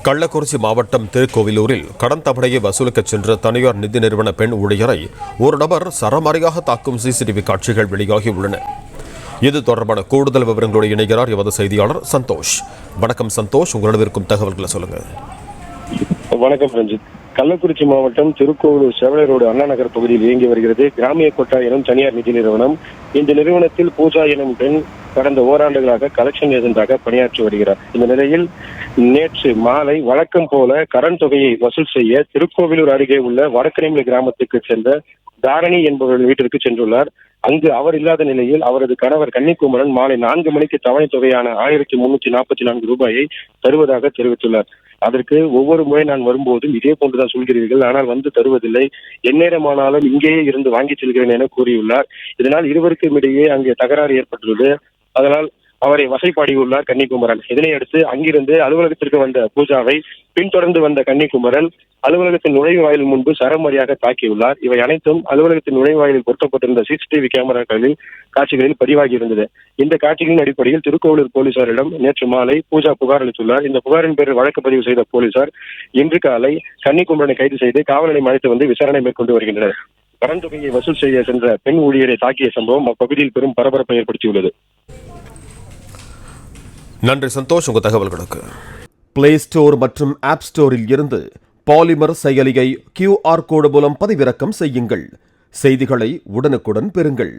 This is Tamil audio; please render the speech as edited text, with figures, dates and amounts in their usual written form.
கள்ளக்குறிச்சி மாவட்டம் திருக்கோவிலூரில் கடன் தவணையை வசூலிக்கச் சென்ற தனியார் நிதி நிறுவன பெண் ஊழியரை ஒரு நபர் சரமாரியாக தாக்கும் சிசிடிவி காட்சிகள் வெளியாகியுள்ளன. இது தொடர்பான கூடுதல் விவரங்களோடு இணைகிறார் எமது செய்தியாளர் சந்தோஷ். வணக்கம் சந்தோஷ், உங்களிடம் இருக்கும் தகவல்களை சொல்லுங்க. வணக்கம் ரஞ்சித். கள்ளக்குறிச்சி மாவட்டம் திருக்கோவிலூர் செவலை ரோடு அண்ணா நகர் பகுதியில் இயங்கி வருகிறது கிராமிய கொட்டா எனும் தனியார் நிதி நிறுவனம். இந்த நிறுவனத்தில் பூஜா எனும் பெண் கடந்த ஓராண்டுகளாக கலெக்ஷன் ஏஜென்டாக பணியாற்றி வருகிறார். இந்த நிலையில் நேற்று மாலை வழக்கம் போல கடன் தொகையை வசூல் செய்ய திருக்கோவிலூர் அருகே உள்ள வடக்கரைமலை கிராமத்துக்கு சென்ற தாரணி என்பவர்கள் வீட்டிற்கு சென்றுள்ளார். அங்கு அவர் இல்லாத நிலையில் அவரது கணவர் கன்னிக்குமரன் மாலை 4 மணிக்கு தவணை தொகையான 1344 ரூபாயை தருவதாக தெரிவித்துள்ளார். அதற்கு ஒவ்வொரு முறை நான் வரும்போதும் இதே போன்றுதான் சொல்கிறீர்கள், ஆனால் வந்து தருவதில்லை, எந்நேரமானாலும் இங்கேயே இருந்து வாங்கி செல்கிறேன் என கூறியுள்ளார். இதனால் இருவருக்கும் இடையே அங்கே தகராறு ஏற்பட்டுள்ளது. அதனால் அவரை வசைப்பாடியுள்ளார் கன்னிக்குமரன். இதனையடுத்து அங்கிருந்து அலுவலகத்திற்கு வந்த பூஜாவை பின்தொடர்ந்து வந்த கன்னிக்குமரன் அலுவலகத்தின் நுழைவாயில் முன்பு சரமாரியாக தாக்கியுள்ளார். இவை அனைத்தும் அலுவலகத்தின் நுழைவாயிலில் பொருத்தப்பட்டிருந்த சிசிடிவி கேமராக்களில் காட்சிகளில் பதிவாகி இருந்தது. இந்த காட்சிகளின் அடிப்படையில் திருக்கோவிலூர் போலீசாரிடம் நேற்று மாலை பூஜா புகார் அளித்துள்ளார். இந்த புகாரின் பேரில் வழக்கு பதிவு செய்த போலீசார் இன்று காலை கன்னிக்குமரனை கைது செய்து காவல் நிலையம் அழைத்து வந்து விசாரணை மேற்கொண்டு வருகின்றனர். கடன் தொகையை வசூல் செய்ய சென்ற பெண் ஊழியரை தாக்கிய சம்பவம் அப்பகுதியில் பெரும் பரபரப்பை ஏற்படுத்தியுள்ளது. நன்றி சந்தோஷ், உங்கள் தகவல்களுக்கு. பிளே ஸ்டோர் மற்றும் ஆப் ஸ்டோரில் இருந்து பாலிமர் செயலியை QR கோடு மூலம் பதிவிறக்கம் செய்யுங்கள். செய்திகளை உடனுக்குடன் பெறுங்கள்.